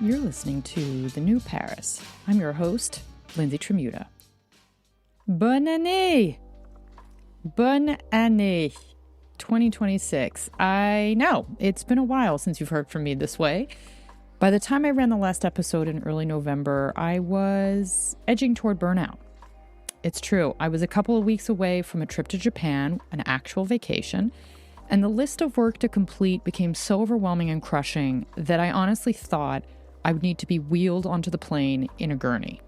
You're listening to The New Paris. I'm your host, Lindsay Tremuta. Bonne année! Bonne année 2026. I know, it's been a while since you've heard from me this way. By the time I ran the last episode in early November, I was edging toward burnout. It's true, I was a couple of weeks away from a trip to Japan, an actual vacation, and the list of work to complete became so overwhelming and crushing that I honestly thought I would need to be wheeled onto the plane in a gurney.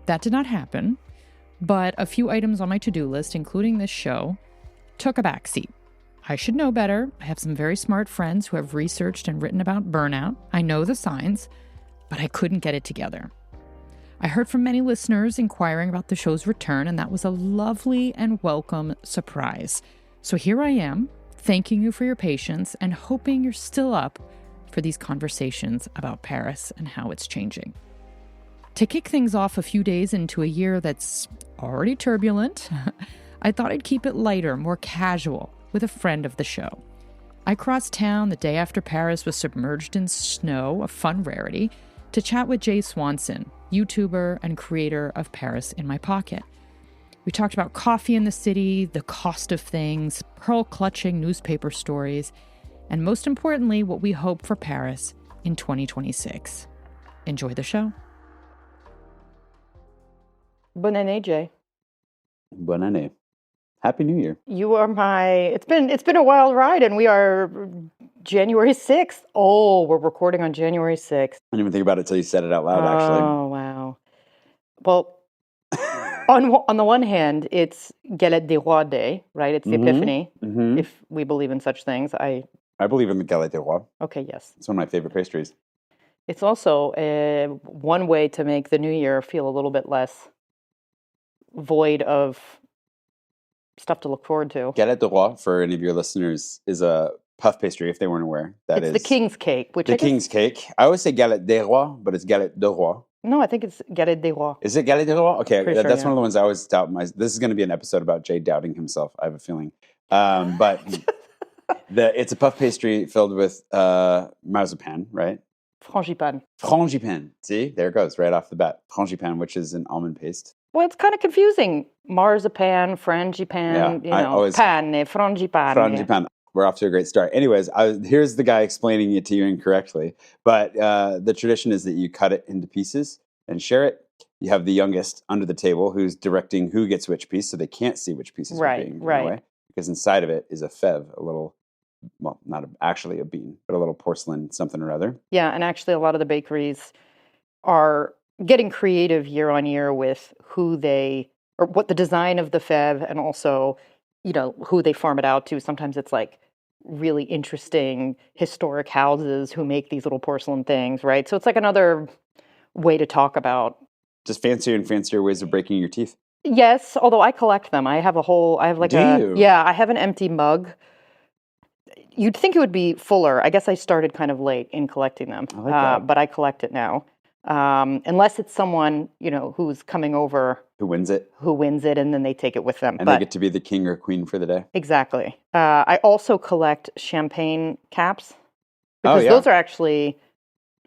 That did not happen, but a few items on my to-do list, including this show, took a backseat. I should know better. I have some very smart friends who have researched and written about burnout. I know the signs, but I couldn't get it together. I heard from many listeners inquiring about the show's return, and that was a lovely and welcome surprise. So here I am, thanking you for your patience and hoping you're still up for these conversations about Paris and how it's changing. To kick things off a few days into a year that's already turbulent, I thought I'd keep it lighter, more casual, with a friend of the show. I crossed town the day after Paris was submerged in snow, a fun rarity, to chat with Jay Swanson, YouTuber and creator of Paris in My Pocket. We talked about coffee in the city, the cost of things, pearl-clutching newspaper stories, and most importantly, what we hope for Paris in 2026. Enjoy the show. Bonne année, Jay. Bonne année. Happy New Year. You are it's been a wild ride, and we are January 6th. Oh, we're recording on January 6th. I didn't even think about it until you said it out loud, actually. Oh, wow. Well, on the one hand, it's Galette des Rois Day, right? It's the Epiphany, if we believe in such things. I believe in the Galette des Rois. Okay, yes. It's one of my favorite pastries. It's also one way to make the new year feel a little bit less void of stuff to look forward to. Galette des Rois, for any of your listeners, is a puff pastry, if they weren't aware. It's the king's cake. King's cake. I always say Galette des Rois, but it's Galette de Roi. No, I think it's Galette des Rois. Is it Galette des Rois? Okay, Pretty that's sure, one of the ones I always doubt. This is going to be an episode about Jay doubting himself, I have a feeling. But it's a puff pastry filled with marzipan, right? Frangipane. Frangipane. See, there it goes, right off the bat. Frangipane, which is an almond paste. Well, it's kind of confusing. Marzipan, frangipane, pane, frangipane. Frangipane. We're off to a great start. Anyways, here's the guy explaining it to you incorrectly. But the tradition is that you cut it into pieces and share it. You have the youngest under the table who's directing who gets which piece, so they can't see which pieces are being given away. Because inside of it is a fève, a little, well, not actually a bean, but a little porcelain something or other. Yeah, and actually a lot of the bakeries are getting creative year on year with what the design of the fève, and also, who they farm it out to. Sometimes it's like really interesting historic houses who make these little porcelain things, right? So it's like another way to talk about just fancier and fancier ways of breaking your teeth. Yes, although I collect them. I have I have an empty mug. You'd think it would be fuller. I guess I started kind of late in collecting them, I like that. But I collect it now. Unless it's someone, who's coming over. Who wins it, and then they take it with them. And they get to be the king or queen for the day. Exactly. I also collect champagne caps, because those are actually,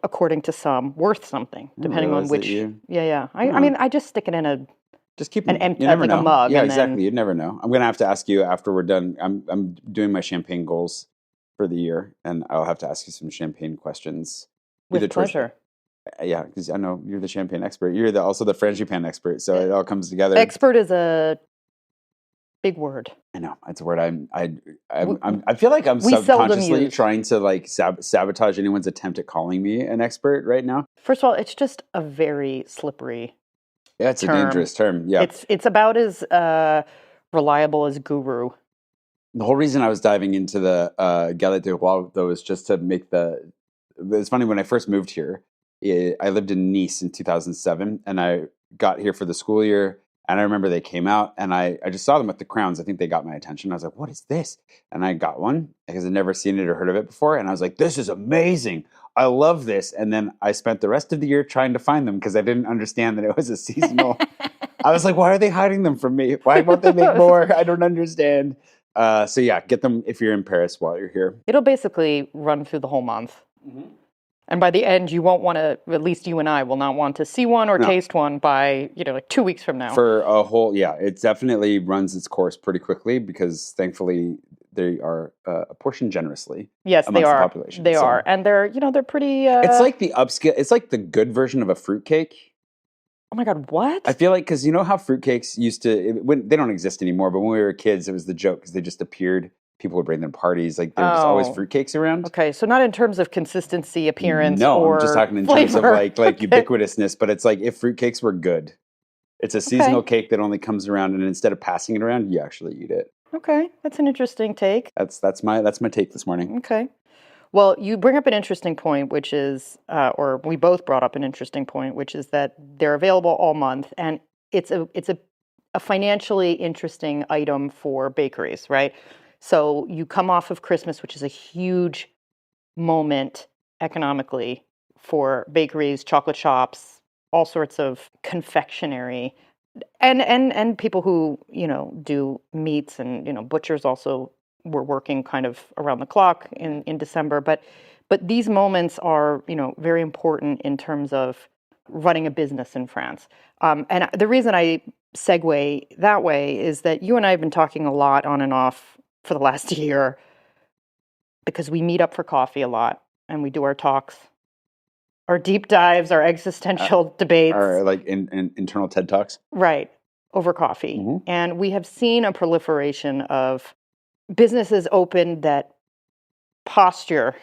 according to some, worth something, depending on which. Yeah. I mean, I just stick it in just keep an empty, like a mug. Yeah, exactly. You'd never know. I'm going to have to ask you after we're done. I'm doing my champagne goals for the year, and I'll have to ask you some champagne questions. With pleasure. Yeah, because I know you're the champagne expert. You're also the frangipane expert, so it all comes together. Expert is a big word. I know it's a word. I feel like I'm subconsciously trying to like sabotage anyone's attempt at calling me an expert right now. First of all, it's just a very slippery. Yeah, it's a dangerous term. Yeah, it's about as reliable as guru. The whole reason I was diving into the Galette des Rois, though, is just to make it's funny, when I first moved here, I lived in Nice in 2007, and I got here for the school year, and I remember they came out, and I just saw them with the crowns. I think they got my attention. I was like, what is this? And I got one, because I'd never seen it or heard of it before, and I was like, this is amazing. I love this. And then I spent the rest of the year trying to find them, because I didn't understand that it was a seasonal. I was like, why are they hiding them from me? Why won't they make more? I don't understand. So yeah, get them if you're in Paris while you're here. It'll basically run through the whole month. Mm-hmm. And by the end, you won't want to, at least you and I will not want to see one or No. taste one by, like 2 weeks from now. For a whole, it definitely runs its course pretty quickly because thankfully they are apportioned generously. Yes, they amongst are. the population. They are. And they're pretty... It's like the upscale, it's like the good version of a fruitcake. Oh my God, what? I feel like, because you know how fruitcakes used to, when they don't exist anymore, but when we were kids, it was the joke because they just appeared. People would bring them parties. Like there was always fruitcakes around. Okay, so not in terms of consistency, appearance, no, or I'm just talking in flavor. terms of like ubiquitousness. But it's like if fruitcakes were good, it's a seasonal cake that only comes around, and instead of passing it around, you actually eat it. Okay, that's an interesting take. That's my take this morning. Okay. Well, you bring up an interesting point, which is, or we both brought up an interesting point, which is that they're available all month, and it's a financially interesting item for bakeries, right? So you come off of Christmas, which is a huge moment economically for bakeries, chocolate shops, all sorts of confectionery, and people who do meats, and butchers also were working kind of around the clock in December. But these moments are very important in terms of running a business in France. And the reason I segue that way is that you and I have been talking a lot on and off for the last year because we meet up for coffee a lot and we do our talks, our deep dives, our existential debates. Our like in internal TED Talks. Right, over coffee. Mm-hmm. And we have seen a proliferation of businesses open that posture.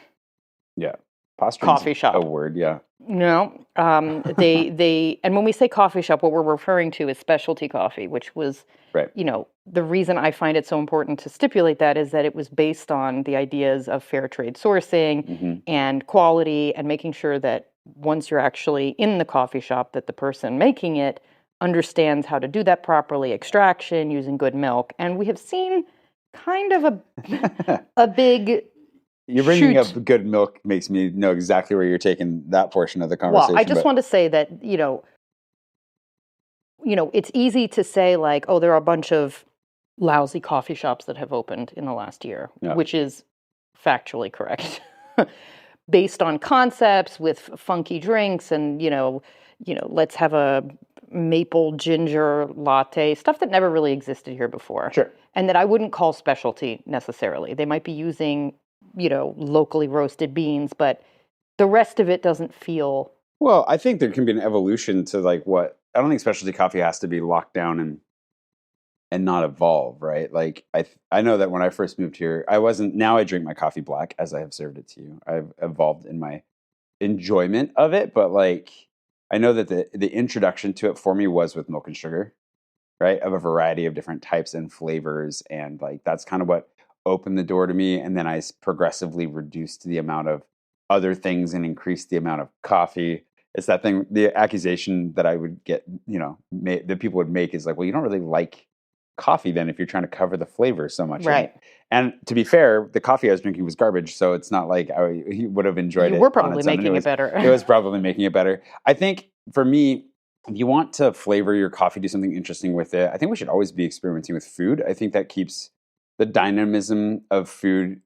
Yeah. Posture coffee shop. A word, yeah. No, they and when we say coffee shop, what we're referring to is specialty coffee, which was, right. The reason I find it so important to stipulate that is that it was based on the ideas of fair trade sourcing and quality, and making sure that once you're actually in the coffee shop, that the person making it understands how to do that properly, extraction, using good milk. And we have seen kind of a big... You're bringing up good milk makes me know exactly where you're taking that portion of the conversation. Well, I just want to say that, it's easy to say like, oh, there are a bunch of lousy coffee shops that have opened in the last year, which is factually correct. Based on concepts with funky drinks and, let's have a maple ginger latte, stuff that never really existed here before. Sure. And that I wouldn't call specialty necessarily. They might be using locally roasted beans, but the rest of it doesn't feel... Well, I think there can be an evolution to like what... I don't think specialty coffee has to be locked down and not evolve, right? Like I know that when I first moved here, now I drink my coffee black as I have served it to you. I've evolved in my enjoyment of it, but like I know that the introduction to it for me was with milk and sugar, right? Of a variety of different types and flavors, and like that's kind of what opened the door to me, and then I progressively reduced the amount of other things and increased the amount of coffee. It's that thing, the accusation that I would get, that people would make is like, well, you don't really like coffee then if you're trying to cover the flavor so much. Right. And to be fair, the coffee I was drinking was garbage, so it's not like I would have enjoyed it. You were probably making it better. It was probably making it better. I think for me, if you want to flavor your coffee, do something interesting with it, I think we should always be experimenting with food. I think that keeps the dynamism of food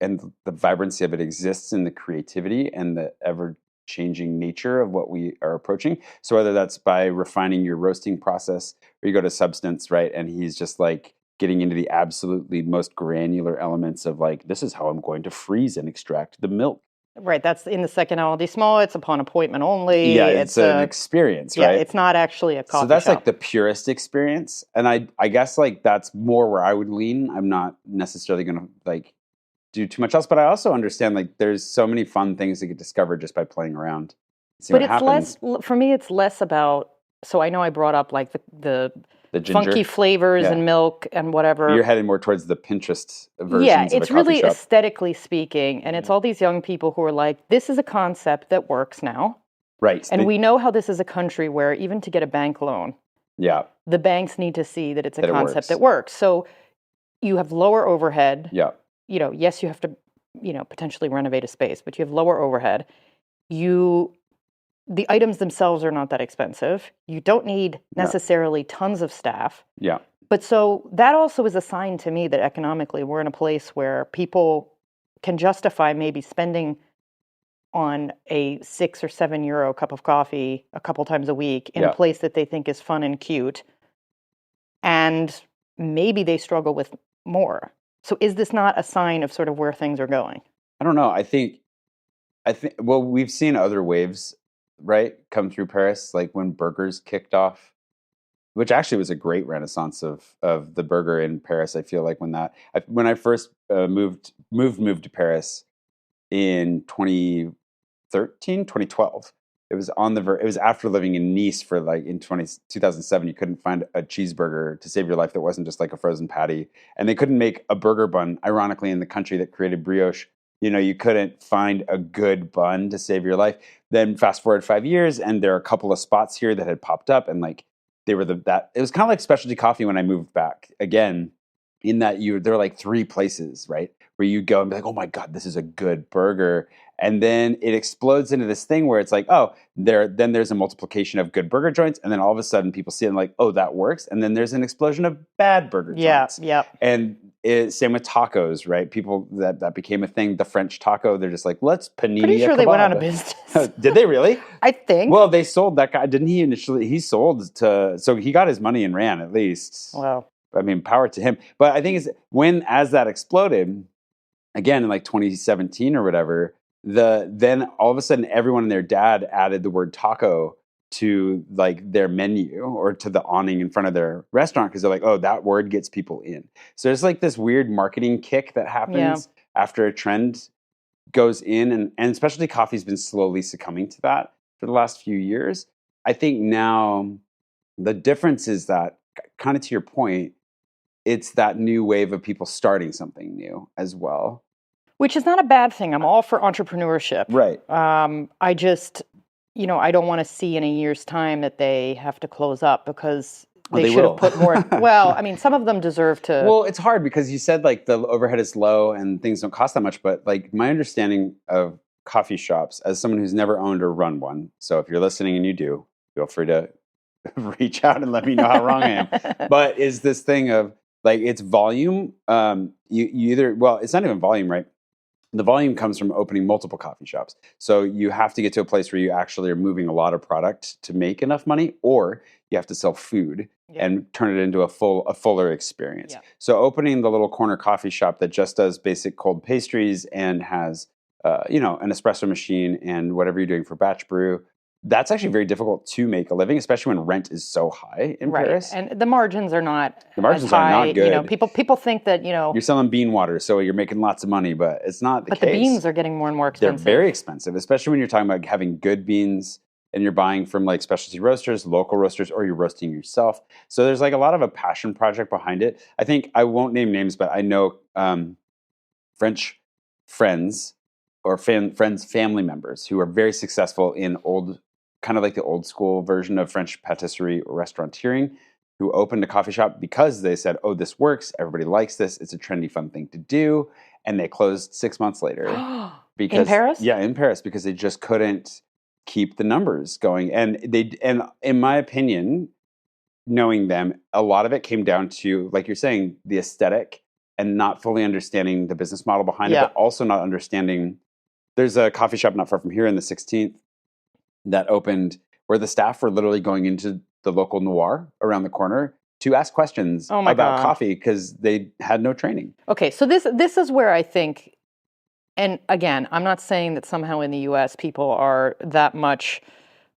and the vibrancy of it exists in the creativity and the ever-changing nature of what we are approaching. So whether that's by refining your roasting process, or you go to Substance, right, and he's just like getting into the absolutely most granular elements of like, this is how I'm going to freeze and extract the milk. Right, that's in the second LD small. It's upon appointment only. Yeah, it's an experience, right? Yeah, it's not actually a coffee shop. So that's like the purest experience, and I guess like that's more where I would lean. I'm not necessarily going to like do too much else, but I also understand like there's so many fun things to get discovered just by playing around. But it's less for me. It's less about. So I know I brought up like the funky flavors and milk and whatever. You're heading more towards the Pinterest versions yeah, of a it's coffee really shop. Aesthetically speaking, and it's all these young people who are like, this is a concept that works now. Right. And we know how this is a country where even to get a bank loan, the banks need to see that it's a concept that works. So you have lower overhead. Yeah. Yes, you have to, potentially renovate a space, but you have lower overhead. The items themselves are not that expensive. You don't need necessarily tons of staff. Yeah. But so that also is a sign to me that economically we're in a place where people can justify maybe spending on a €6 or €7 cup of coffee a couple times a week in a Yeah. place that they think is fun and cute, and maybe they struggle with more. So is this not a sign of sort of where things are going? I don't know. Well, we've seen other waves, right, come through Paris, like when burgers kicked off, which actually was a great renaissance of the burger in Paris. I feel like when I first moved to Paris in 2013, 2012. It was it was after living in Nice for like in 2007. You couldn't find a cheeseburger to save your life that wasn't just like a frozen patty. And they couldn't make a burger bun, ironically, in the country that created brioche. You couldn't find a good bun to save your life. Then fast forward 5 years, and there are a couple of spots here that had popped up, and like they were that it was kind of like specialty coffee when I moved back again, in that there are like three places, right, where you go and be like, oh my God, this is a good burger. And then it explodes into this thing where it's like, oh, there's a multiplication of good burger joints. And then all of a sudden people see it and like, oh, that works. And then there's an explosion of bad burger joints. Yeah. And same with tacos, right? People that became a thing, the French taco, they're just like, let's panini Pretty sure a they went kebab. out of business. Did they really? I think. Well, they sold that guy. Didn't he initially? He sold so he got his money and ran at least. Wow. I mean, power to him. But I think as that exploded, again in like 2017 or whatever, then all of a sudden everyone and their dad added the word taco to like their menu or to the awning in front of their restaurant because they're like, oh, that word gets people in. So there's like this weird marketing kick that happens after a trend goes in, and specialty coffee's been slowly succumbing to that for the last few years. I think now the difference is that, kind of to your point, it's that new wave of people starting something new as well. Which is not a bad thing. I'm all for entrepreneurship. Right. I just, I don't want to see in a year's time that they have to close up because they should have put more. Well, I mean, some of them deserve to. Well, it's hard because you said like the overhead is low and things don't cost that much. But like my understanding of coffee shops, as someone who's never owned or run one, so if you're listening and you do, feel free to reach out and let me know how wrong I am. But is this thing of like it's volume? You either, well, it's not even volume, right? The volume comes from opening multiple coffee shops. So you have to get to a place where you actually are moving a lot of product to make enough money, or you have to sell food and turn it into a fuller experience. So opening the little corner coffee shop that just does basic cold pastries and has an espresso machine and whatever you're doing for batch brew, that's actually very difficult to make a living, especially when rent is so high in Paris. And the margins are not as high. Are not good. People think that you're selling bean water, so you're making lots of money, but it's not the case. But the beans are getting more and more expensive. They're very expensive, especially when you're talking about having good beans and you're buying from like specialty roasters, local roasters, or you're roasting yourself. So there's like a lot of a passion project behind it. I think I won't name names, but I know French friends or friends, family members who are very successful in kind of like the old school version of French patisserie or restaurateuring, who opened a coffee shop because they said, oh, this works. Everybody likes this. It's a trendy, fun thing to do. And they closed 6 months later. In Paris? Yeah, in Paris, because they just couldn't keep the numbers going. And in my opinion, knowing them, a lot of it came down to, like you're saying, the aesthetic and not fully understanding the business model behind it, but also not understanding. There's a coffee shop not far from here in the 16th that opened where the staff were literally going into the local noir around the corner to ask questions about coffee because they had no training. Okay, so this is where I think, and again, I'm not saying that somehow in the U.S. people are that much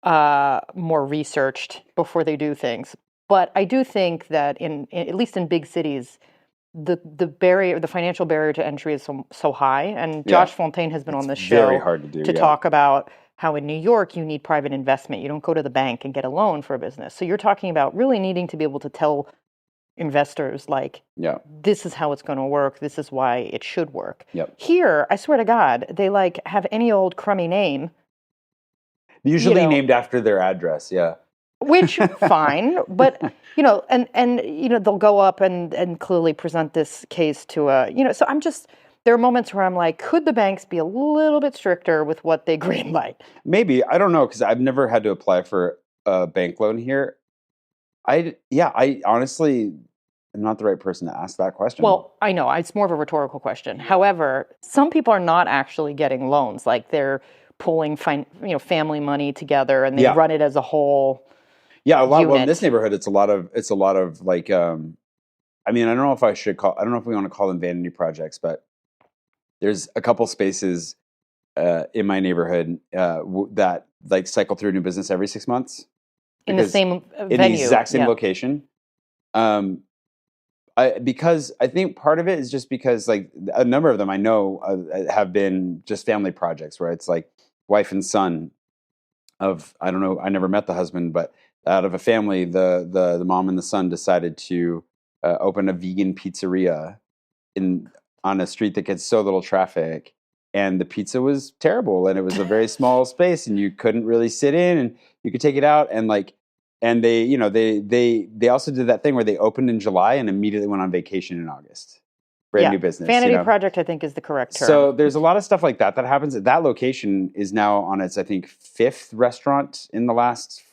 more researched before they do things, but I do think that at least in big cities, the financial barrier to entry is so high, and Josh Fontaine has been on this show very hard to do, talk about how in New York you need private investment. You don't go to the bank and get a loan for a business. So you're talking about really needing to be able to tell investors like, this is how it's going to work. This is why it should work. Here, I swear to God, they like have any old crummy name. Usually named after their address, Which, fine, but, and they'll go up and clearly present this case to so there are moments where I'm like, could the banks be a little bit stricter with what they greenlight? Maybe. I don't know, because I've never had to apply for a bank loan here. I honestly am not the right person to ask that question. Well, I know. It's more of a rhetorical question. However, some people are not actually getting loans. Like they're pulling family money together, and they Yeah. run it as a whole Yeah, a lot. Well, in this unit. neighborhood, it's a lot of like. I mean, I don't know if I should call. I don't know if we want to call them vanity projects, but there's a couple spaces in my neighborhood that like cycle through a new business every 6 months In the because same in venue. the exact same Yeah. location. Because I think part of it is just because like a number of them I know have been just family projects where it's like wife and son of, I don't know, I never met the husband, but out of a family, the mom and the son decided to open a vegan pizzeria in on a street that gets so little traffic, and the pizza was terrible, and it was a very small space, and you couldn't really sit in, and you could take it out, and like, and they, they also did that thing where they opened in July and immediately went on vacation in August. Brand new business. Vanity project, I think, is the correct term. So there's a lot of stuff like that that happens. That location is now on its, I think, 5th restaurant in the last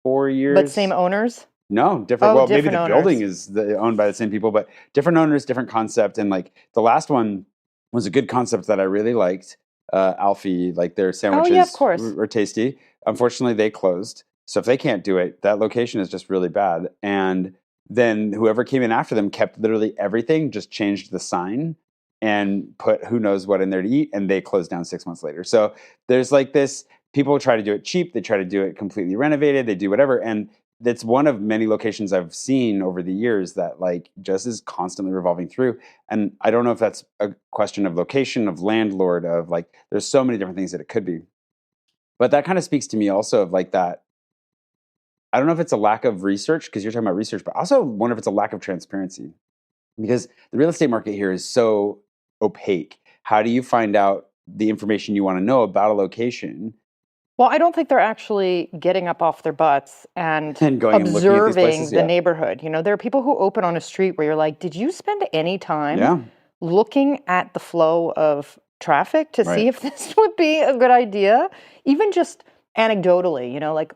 4 years. But same owners? No, different. Well, maybe different the owners. building is owned by the same people, but different owners, different concept. And like the last one was a good concept that I really liked. Alfie, like their sandwiches of course. were tasty. Unfortunately, they closed. So if they can't do it, that location is just really bad. And then whoever came in after them kept literally everything, just changed the sign and put who knows what in there to eat, and they closed down 6 months later. So there's like this, people try to do it cheap, they try to do it completely renovated, they do whatever. And that's one of many locations I've seen over the years that like just is constantly revolving through. And I don't know if that's a question of location, of landlord, of like, there's so many different things that it could be. But that kind of speaks to me also of like that, I don't know if it's a lack of research, because you're talking about research, but I also wonder if it's a lack of transparency, because the real estate market here is so opaque. How do you find out the information you want to know about a location? Well, I don't think they're actually getting up off their butts and going and looking at these observing places, the neighborhood. There are people who open on a street where you're like, did you spend any time looking at the flow of traffic to see if this would be a good idea? Even just anecdotally, like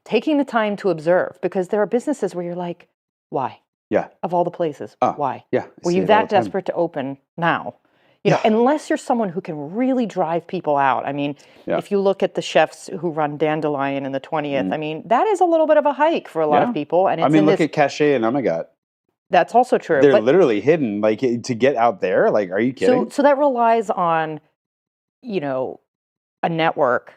taking the time to observe, because there are businesses where you're like, why? Yeah. Of all the places, why? Yeah. Were you that desperate to open now? Unless you're someone who can really drive people out. I mean, if you look at the chefs who run Dandelion in the 20th, I mean, that is a little bit of a hike for a lot of people. And it's look at Cachet and Omegat. That's also true. They're literally hidden. Like, to get out there, like, are you kidding? So that relies on, a network.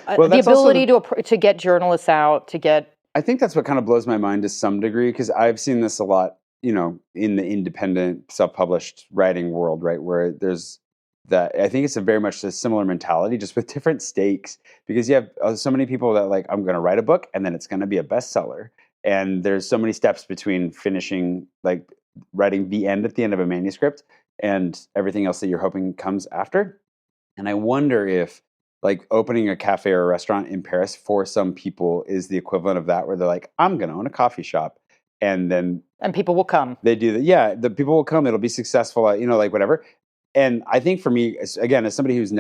The ability to get journalists out, to get... I think that's what kind of blows my mind to some degree, because I've seen this a lot, in the independent, self-published writing world, right? Where there's that, I think it's very much a similar mentality, just with different stakes, because you have so many people that like, I'm going to write a book and then it's going to be a bestseller. And there's so many steps between finishing, like writing the end at the end of a manuscript and everything else that you're hoping comes after. And I wonder if like opening a cafe or a restaurant in Paris for some people is the equivalent of that, where they're like, I'm going to own a coffee shop. And people will come. They do that. Yeah, the people will come. It'll be successful, like whatever. And I think for me, again, as somebody who's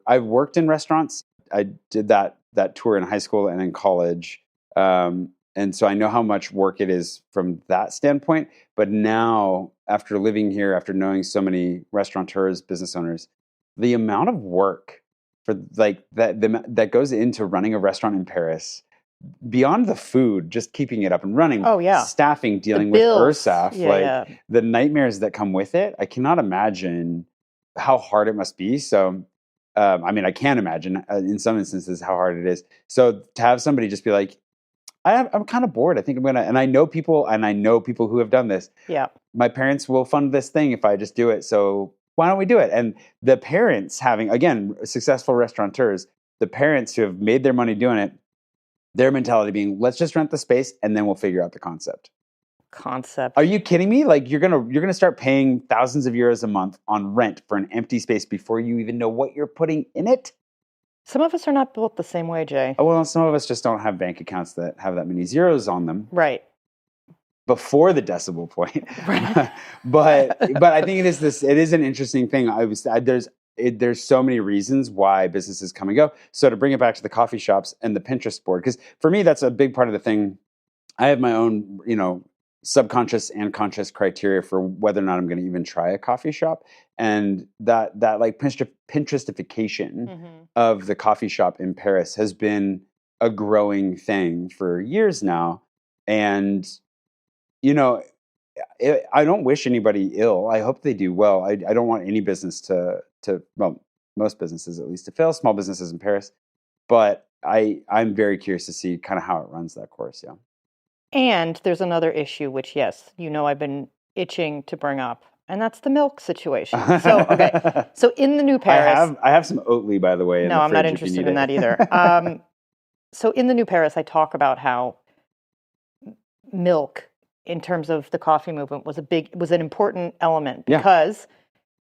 I've worked in restaurants. I did that tour in high school and in college. And so I know how much work it is from that standpoint. But now, after living here, after knowing so many restaurateurs, business owners, the amount of work for like that goes into running a restaurant in Paris, beyond the food, just keeping it up and running, staffing, dealing with URSAF, the nightmares that come with it, I cannot imagine how hard it must be. So, I can imagine in some instances how hard it is. So to have somebody just be like, I'm kind of bored. I think I'm going to, and I know people who have done this. Yeah. My parents will fund this thing if I just do it. So why don't we do it? And the parents having, again, successful restaurateurs, the parents who have made their money doing it, their mentality being, let's just rent the space and then we'll figure out the concept. Are you kidding me? Like you're gonna start paying thousands of euros a month on rent for an empty space before you even know what you're putting in it? Some of us are not built the same way, Jay. Oh, well, some of us just don't have bank accounts that have that many zeros on them. Right. Before the decibel point. Right. but I think it is an interesting thing. There's so many reasons why businesses come and go. So to bring it back to the coffee shops and the Pinterest board, because for me, that's a big part of the thing. I have my own, subconscious and conscious criteria for whether or not I'm going to even try a coffee shop. And that like Pinterestification of the coffee shop in Paris has been a growing thing for years now. And, you know, I don't wish anybody ill. I hope they do well. I don't want any business to well, most businesses at least to fail, small businesses in Paris. But I'm very curious to see kind of how it runs that course. Yeah. And there's another issue, which, yes, I've been itching to bring up, and that's the milk situation. So, okay. So in the new Paris... I have some Oatly, by the way. No, I'm not interested in that either. So in the new Paris, I talk about how milk, in terms of the coffee movement, was an important element because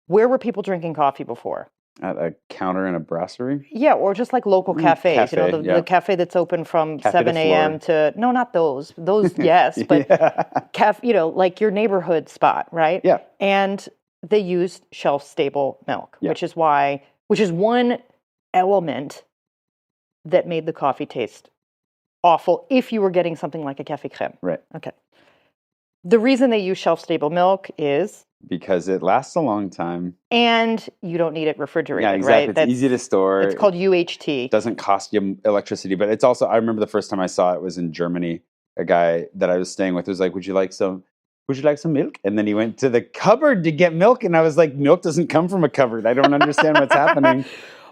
where were people drinking coffee before? At a counter in a brasserie? Yeah, or just like local cafes. The cafe that's open from Café 7 a.m. to... No, not those. Those, yes. But, like your neighborhood spot, right? Yeah. And they used shelf-stable milk, which is one element that made the coffee taste awful if you were getting something like a café crème. Right. Okay. The reason they use shelf-stable milk is... Because it lasts a long time. And you don't need it refrigerated, right? Yeah, exactly. Right? It's easy to store. It's called UHT. It doesn't cost you electricity, but it's also, I remember the first time I saw it was in Germany. A guy that I was staying with was like, would you like some milk? And then he went to the cupboard to get milk. And I was like, milk doesn't come from a cupboard. I don't understand what's happening.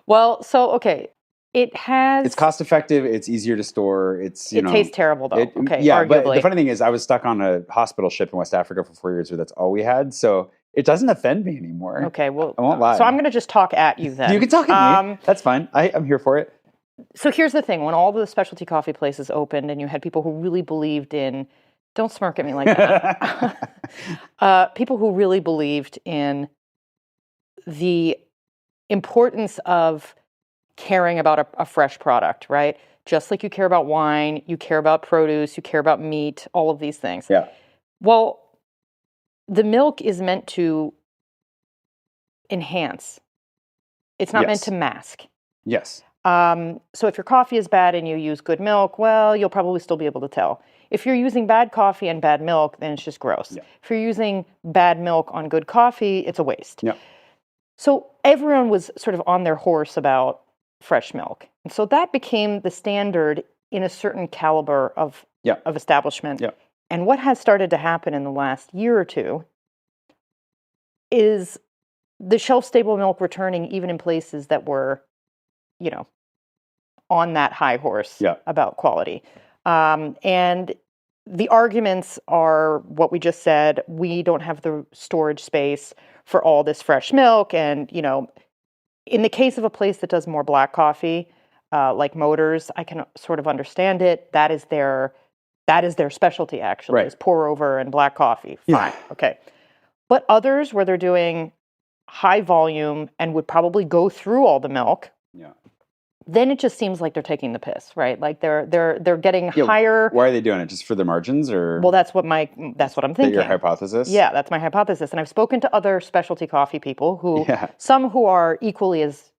Well, so, okay. It's cost effective. It's easier to store. It tastes terrible though. Yeah, arguably. But the funny thing is I was stuck on a hospital ship in West Africa for 4 years where that's all we had. So it doesn't offend me anymore. Okay, well, I won't lie. So I'm going to just talk at you then. You can talk at me. That's fine. I'm here for it. So here's the thing. When all the specialty coffee places opened and you had people who really believed in, don't smirk at me like that. People who really believed in the importance of caring about a fresh product, right? Just like you care about wine, you care about produce, you care about meat, all of these things. Yeah. Well, the milk is meant to enhance. It's not meant to mask. Yes. So if your coffee is bad and you use good milk, well, you'll probably still be able to tell. If you're using bad coffee and bad milk, then it's just gross. Yeah. If you're using bad milk on good coffee, it's a waste. Yeah. So everyone was sort of on their horse about fresh milk. And so that became the standard in a certain caliber of establishment. Yeah. And what has started to happen in the last year or two is the shelf-stable milk returning even in places that were, on that high horse about quality. And the arguments are what we just said. We don't have the storage space for all this fresh milk. And, in the case of a place that does more black coffee, like Motors, I can sort of understand it. That is their specialty, actually, is pour over and black coffee. Fine. Yeah. Okay. But others where they're doing high volume and would probably go through all the milk. Yeah. Then it just seems like they're taking the piss, right? Like they're getting higher. Why are they doing it? Just for the margins, or? Well, that's what I'm thinking. Your hypothesis? Yeah, that's my hypothesis. And I've spoken to other specialty coffee people some who are equally as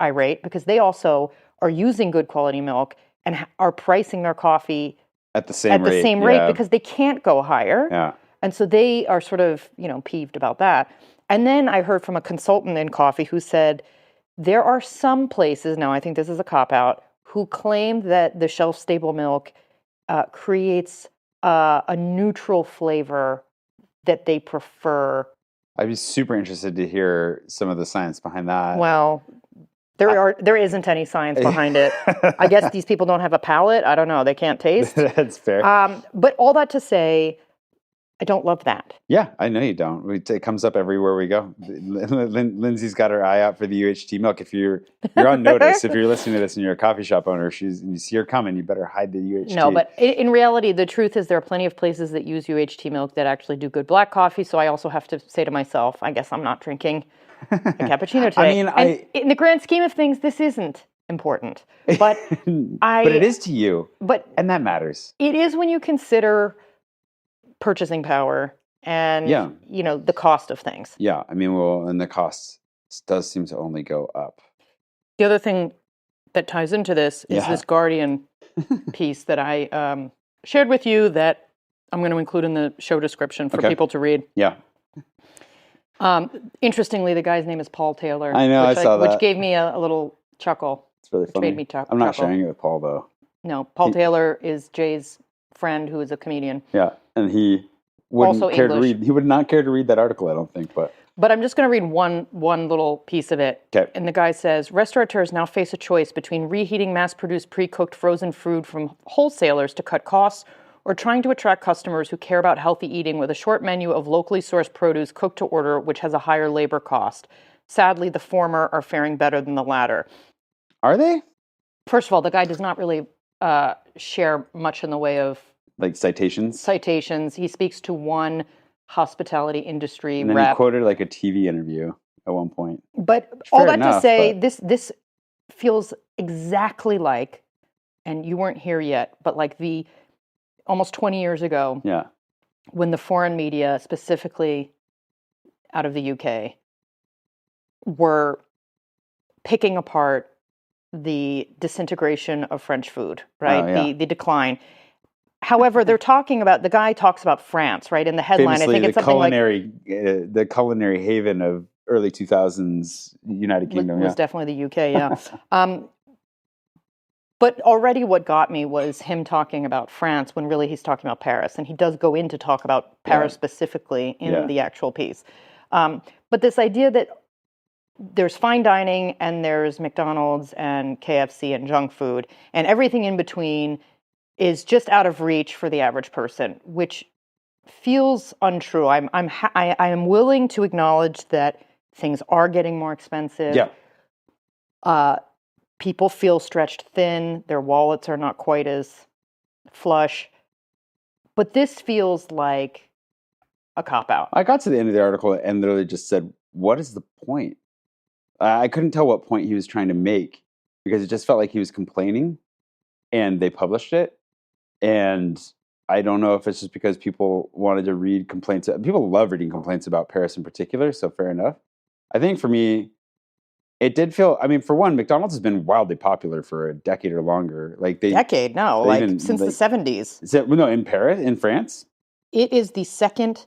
irate because they also are using good quality milk and are pricing their coffee at the same rate because they can't go higher. Yeah. And so they are sort of, peeved about that. And then I heard from a consultant in coffee who said, there are some places, now I think this is a cop-out, who claim that the shelf-stable milk creates a neutral flavor that they prefer. I'd be super interested to hear some of the science behind that. Well, there isn't any science behind it. I guess these people don't have a palate. I don't know. They can't taste. That's fair. But all that to say, I don't love that. Yeah, I know you don't. It comes up everywhere we go. Lindsay's got her eye out for the UHT milk. If you're on notice, if you're listening to this and you're a coffee shop owner, and you see her coming, you better hide the UHT. No, but in reality, the truth is there are plenty of places that use UHT milk that actually do good black coffee. So I also have to say to myself, I guess I'm not drinking a cappuccino today. I mean, in the grand scheme of things, this isn't important. But but it is to you. And that matters. It is when you consider purchasing power and the cost of things. Yeah, I mean, and the cost does seem to only go up. The other thing that ties into this is this Guardian piece that I shared with you that I'm going to include in the show description for Okay. people to read. Yeah. Interestingly, the guy's name is Paul Taylor. I know, I saw that. Which gave me a little chuckle. It's really funny. Made me I'm not chuckle. sharing it with Paul, though. No, Paul Taylor is Jay's friend who is a comedian. Yeah, and he wouldn't Also care to English. read. He would not care to read that article, I don't think. But I'm just going to read one little piece of it. Okay. And the guy says, restaurateurs now face a choice between reheating mass-produced pre-cooked frozen food from wholesalers to cut costs or trying to attract customers who care about healthy eating with a short menu of locally sourced produce cooked to order, which has a higher labor cost. Sadly, the former are faring better than the latter. Are they? First of all, the guy does not really share much in the way of Like citations? He speaks to one hospitality industry And then rep. he quoted like a TV interview at one point. But all that enough, to say, but- this feels exactly like, and you weren't here yet, but like the almost 20 years ago Yeah. when the foreign media, specifically out of the UK, were picking apart the disintegration of French food, right? Oh, yeah. The decline. However, the guy talks about France, right? In the headline, Famously, I think it's something the culinary haven of early 2000s United Kingdom. was definitely the UK, yeah. But already what got me was him talking about France when really he's talking about Paris. And he does go in to talk about Paris specifically in the actual piece. But this idea that there's fine dining and there's McDonald's and KFC and junk food and everything in between is just out of reach for the average person, which feels untrue. I am willing to acknowledge that things are getting more expensive. Yeah. People feel stretched thin. Their wallets are not quite as flush. But this feels like a cop-out. I got to the end of the article and literally just said, what is the point? I couldn't tell what point he was trying to make because it just felt like he was complaining and they published it. And I don't know if it's just because people wanted to read complaints. People love reading complaints about Paris in particular, so fair enough. I think for me, it did feel, I mean, for one, McDonald's has been wildly popular for a decade or longer. Like since the 70s. No, in Paris, in France? It is the second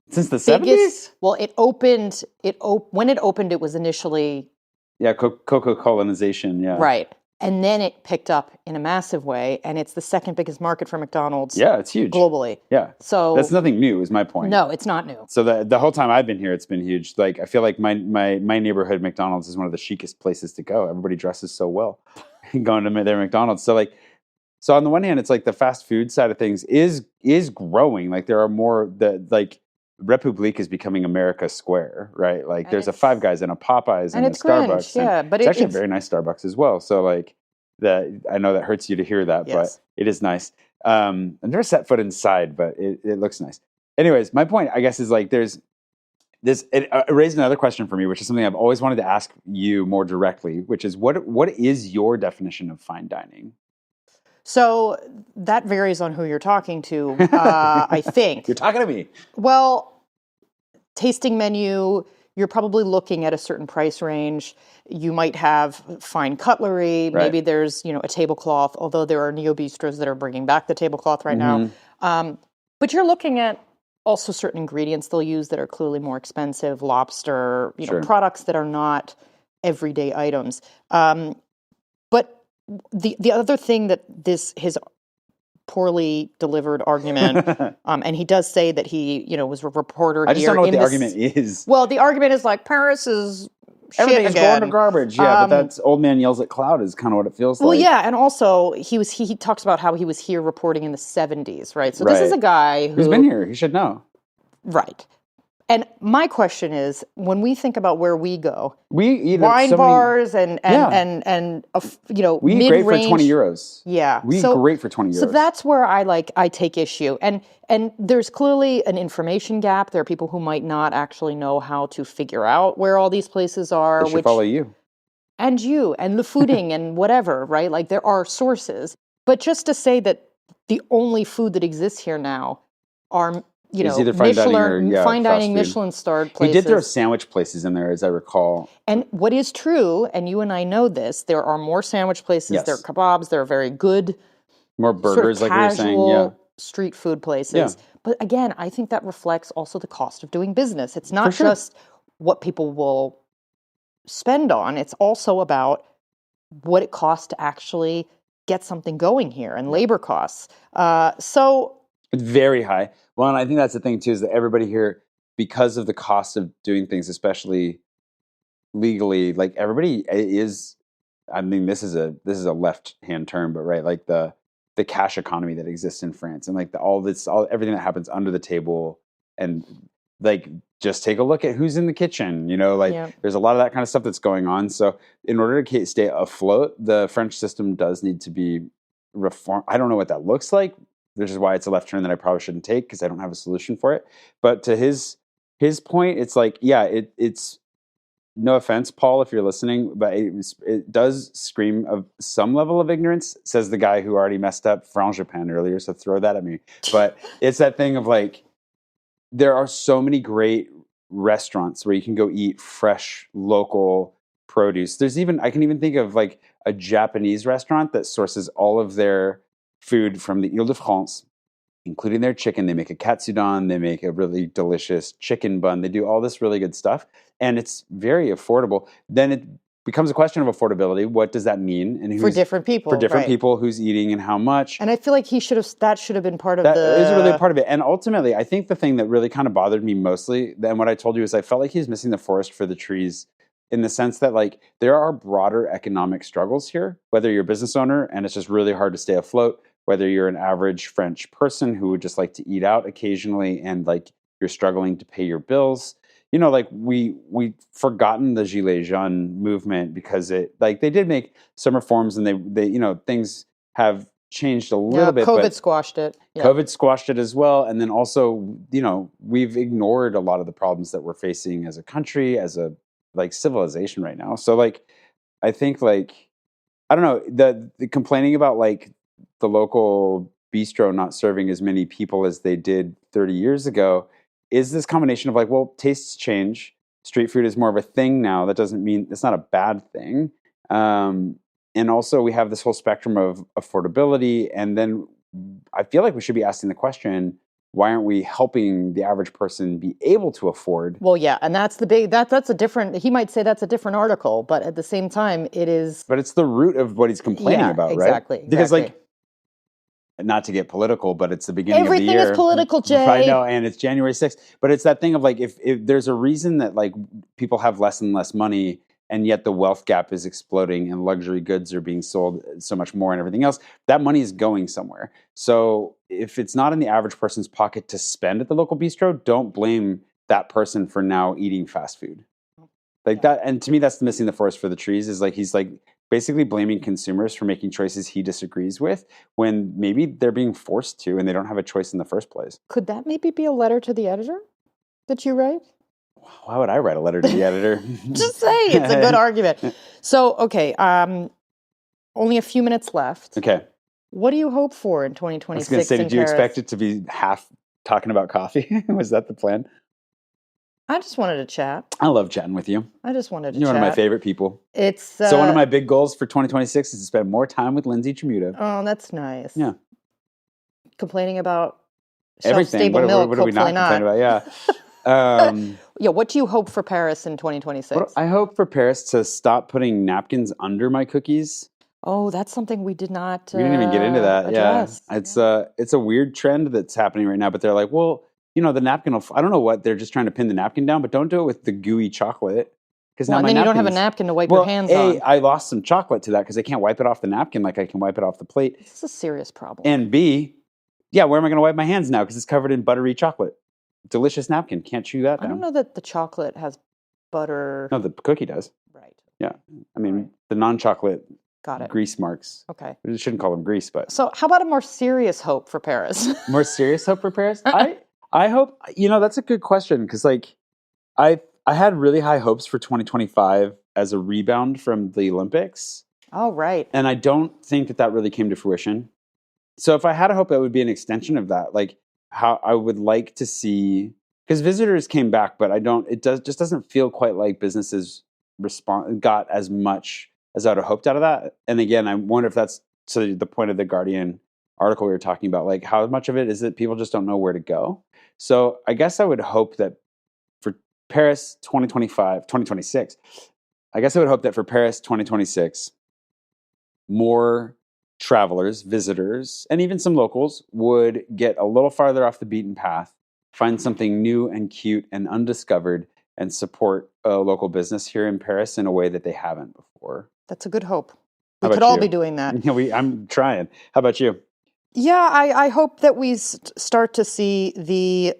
Since the biggest, 70s? Well, when it opened, it was initially... Yeah, Cocoa colonization, yeah. Right. And then it picked up in a massive way, and it's the second biggest market for McDonald's. Yeah, it's huge. Globally. Yeah. So that's nothing new, is my point. No, it's not new. So the whole time I've been here, it's been huge. Like, I feel like my neighborhood McDonald's is one of the chicest places to go. Everybody dresses so well going to their McDonald's. So on the one hand, it's like the fast food side of things is growing. Like there are more Republique is becoming America Square, right? Like there's a Five Guys and a Popeyes and a Starbucks. Yeah, but it's actually a very nice Starbucks as well. So like I know that hurts you to hear that, but it is nice. I've never set foot inside, but it looks nice. Anyways, my point, I guess, is like there's this. It raised another question for me, which is something I've always wanted to ask you more directly, which is what is your definition of fine dining? So that varies on who you're talking to, I think. You're talking to me. Well, tasting menu, you're probably looking at a certain price range. You might have fine cutlery. Right. Maybe there's, a tablecloth, although there are neo-bistros that are bringing back the tablecloth right now. But you're looking at also certain ingredients they'll use that are clearly more expensive, lobster, products that are not everyday items. But the other thing that his poorly delivered argument, and he does say that he, was a reporter. I just don't know what the argument is. Well, the argument is like Paris is shit everything's again. going to garbage. Yeah, but that's old man yells at cloud is kind of what it feels like. Well, yeah, and also he talks about how he was here reporting in the 70s, right? So this is a guy who's been here. He should know, right? And my question is, when we think about where we go, we eat wine bars and we eat great for €20. Yeah, we eat great for €20. So that's where I take issue, and there's clearly an information gap. There are people who might not actually know how to figure out where all these places are. They should follow you, and the fooding and whatever, right? Like there are sources, but just to say that the only food that exists here now are either fine dining, Michelin-starred places. He did throw sandwich places in there, as I recall. And what is true, and you and I know this, there are more sandwich places. Yes. There are kebabs. There are very good, more burgers, sort of like you were saying. Yeah, street food places. Yeah. But again, I think that reflects also the cost of doing business. It's not sure. just what people will spend on, it's also about what it costs to actually get something going here and labor costs. So It's very high. Well, and I think that's the thing too, is that everybody here, because of the cost of doing things, especially legally, like everybody is, I mean, this is a left hand term, but right, like the cash economy that exists in France, and like everything that happens under the table, and like just take a look at who's in the kitchen. Like there's a lot of that kind of stuff that's going on. So in order to stay afloat, the French system does need to be reformed. I don't know what that looks like, which is why it's a left turn that I probably shouldn't take because I don't have a solution for it. But to his point, it's like, yeah, it's no offense, Paul, if you're listening, but it does scream of some level of ignorance, says the guy who already messed up frangipane earlier, so throw that at me. But it's that thing of like, there are so many great restaurants where you can go eat fresh, local produce. I can even think of like a Japanese restaurant that sources all of their food from the Ile-de-France, including their chicken. They make a katsudon, they make a really delicious chicken bun. They do all this really good stuff, and it's very affordable. Then it becomes a question of affordability. What does that mean? And for different people. For different people, who's eating and how much. And I feel like that should have been part of that is really a part of it. And ultimately, I think the thing that really kind of bothered me mostly, and what I told you, is I felt like he was missing the forest for the trees, in the sense that like there are broader economic struggles here, whether you're a business owner and it's just really hard to stay afloat, whether you're an average French person who would just like to eat out occasionally and like you're struggling to pay your bills. Like we've forgotten the Gilets Jaunes movement because they did make some reforms, and they things have changed a little bit. COVID squashed it. Yeah. COVID squashed it as well. And then also, we've ignored a lot of the problems that we're facing as a country, as a civilization right now. So I think I don't know, the complaining about the local bistro not serving as many people as they did 30 years ago is this combination of tastes change. Street food is more of a thing now. That doesn't mean it's not a bad thing. And also we have this whole spectrum of affordability. And then I feel like we should be asking the question, why aren't we helping the average person be able to afford? Well, yeah, and that's that's a different, he might say that's a different article, but at the same time, it is. But it's the root of what he's complaining about, exactly, right? Because not to get political, but it's the beginning of the year. Everything is political, Jay. I know, and it's January 6th. But it's that thing of if there's a reason that people have less and less money, and yet the wealth gap is exploding and luxury goods are being sold so much more and everything else, that money is going somewhere. So if it's not in the average person's pocket to spend at the local bistro, don't blame that person for now eating fast food. That, and to me, that's missing the forest for the trees, is he's basically blaming consumers for making choices he disagrees with when maybe they're being forced to and they don't have a choice in the first place. Could that maybe be a letter to the editor that you write? Why would I write a letter to the editor? Just saying, it's a good argument. So, okay, only a few minutes left. Okay. What do you hope for in 2026 I was going to say, did you expect it to be half talking about coffee? Was that the plan? I just wanted to chat. I love chatting with you. I just wanted to You're chat. one of my favorite people. So one of my big goals for 2026 is to spend more time with Lindsay Tremuta. Oh, that's nice. Yeah. Complaining about everything. Shelf-stable milk, what are we not complaining about? Yeah. Yeah, what do you hope for Paris in 2026? I hope for Paris to stop putting napkins under my cookies. Oh, that's something we did not we didn't even get into that. address. Yeah. It's a weird trend that's happening right now, but they're like, well, the napkin I don't know what, they're just trying to pin the napkin down, but don't do it with the gooey chocolate. Because and then you don't have a napkin to wipe your hands on. I lost some chocolate to that because I can't wipe it off the napkin like I can wipe it off the plate. This is a serious problem. And B, where am I going to wipe my hands now? Because it's covered in buttery chocolate. Delicious napkin. Can't chew that down. I don't know that the chocolate has butter. No, the cookie does. Right. Yeah. I mean, the non-chocolate Got it. grease marks. Okay. We shouldn't call them grease, but. So how about a more serious hope for Paris? More serious hope for Paris? I hope, that's a good question because I had really high hopes for 2025 as a rebound from the Olympics. Oh, right. And I don't think that really came to fruition. So if I had a hope, that would be an extension of that. How I would like to see, because visitors came back, but just doesn't feel quite like businesses got as much as I would have hoped out of that. And again, I wonder if that's to the point of The Guardian article we were talking about, like how much of it is that people just don't know where to go. So I guess I would hope that for Paris 2026, I guess I would hope that for Paris 2026, more travelers, visitors, and even some locals would get a little farther off the beaten path, find something new and cute and undiscovered, and support a local business here in Paris in a way that they haven't before. That's a good hope. How We could about all you? be doing that. I'm trying. How about you? Yeah, I hope that we start to see the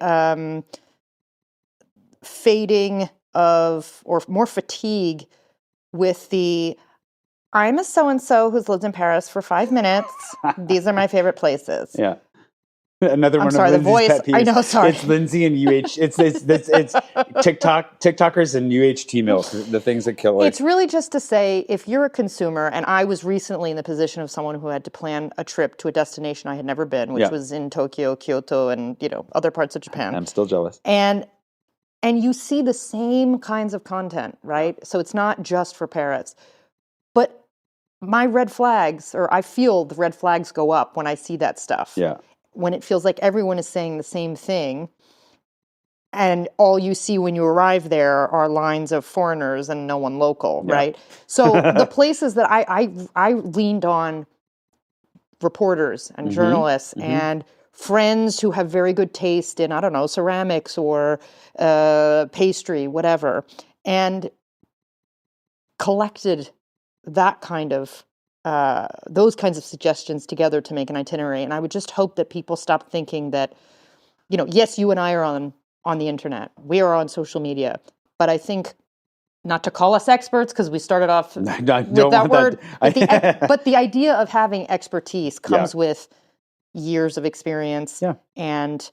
fading of, or more fatigue with the, I'm a so-and-so who's lived in Paris for 5 minutes. These are my favorite places. Yeah. Another one sorry, of the Lindsay's voice. pet peeves. I know, sorry. It's Lindsay and UH. It's TikTokers and UHT milk, the things that kill it. It's really just to say, if you're a consumer, and I was recently in the position of someone who had to plan a trip to a destination I had never been, which was in Tokyo, Kyoto, and other parts of Japan. I'm still jealous. And you see the same kinds of content, right? So it's not just for Paris. But my red flags, or I feel the red flags go up when I see that stuff. Yeah. When it feels like everyone is saying the same thing, and all you see when you arrive there are lines of foreigners and no one local, right? So the places that I leaned on reporters and journalists and friends who have very good taste in, I don't know, ceramics or pastry, whatever, and collected that kind of those kinds of suggestions together to make an itinerary. And I would just hope that people stop thinking that, yes, you and I are on the internet. We are on social media. But I think, not to call us experts, because we started off with that word, but the idea of having expertise comes with years of experience and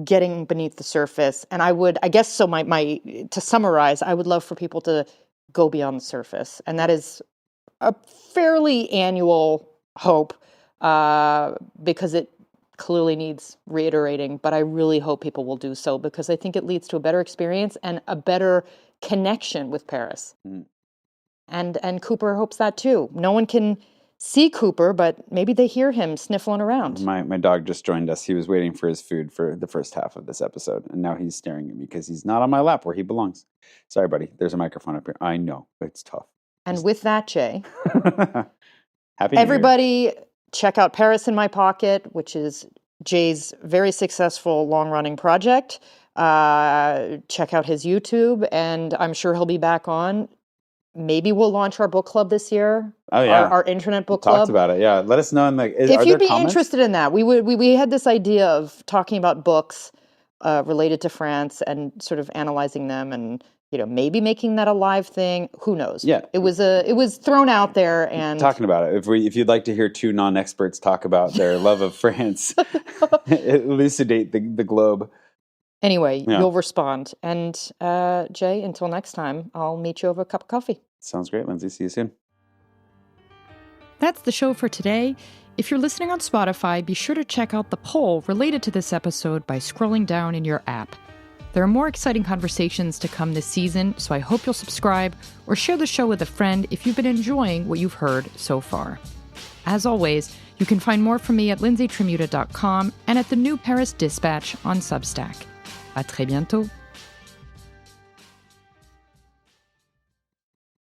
getting beneath the surface. And I guess, so my to summarize, I would love for people to go beyond the surface. And that is a fairly annual hope, because it clearly needs reiterating, but I really hope people will do so, because I think it leads to a better experience and a better connection with Paris. And Cooper hopes that too. No one can see Cooper, but maybe they hear him sniffling around. My dog just joined us. He was waiting for his food for the first half of this episode, and now he's staring at me because he's not on my lap where he belongs. Sorry, buddy. There's a microphone up here. I know. It's tough. And with that, Jay, Happy everybody check out Paris in My Pocket, which is Jay's very successful long-running project. Check out his YouTube, and I'm sure he'll be back on. Maybe we'll launch our book club this year. Oh yeah, our internet book club. Talked about it. Yeah, let us know. If you'd be interested in that, we had this idea of talking about books related to France and sort of analyzing them, and maybe making that a live thing. Who knows? Yeah, it was thrown out there, and talking about it. If you'd like to hear two non-experts talk about their love of France, elucidate the globe. Anyway, you'll respond. And Jay, until next time, I'll meet you over a cup of coffee. Sounds great, Lindsay. See you soon. That's the show for today. If you're listening on Spotify, be sure to check out the poll related to this episode by scrolling down in your app. There are more exciting conversations to come this season, so I hope you'll subscribe or share the show with a friend if you've been enjoying what you've heard so far. As always, you can find more from me at lindsaytremuta.com and at the New Paris Dispatch on Substack. À très bientôt.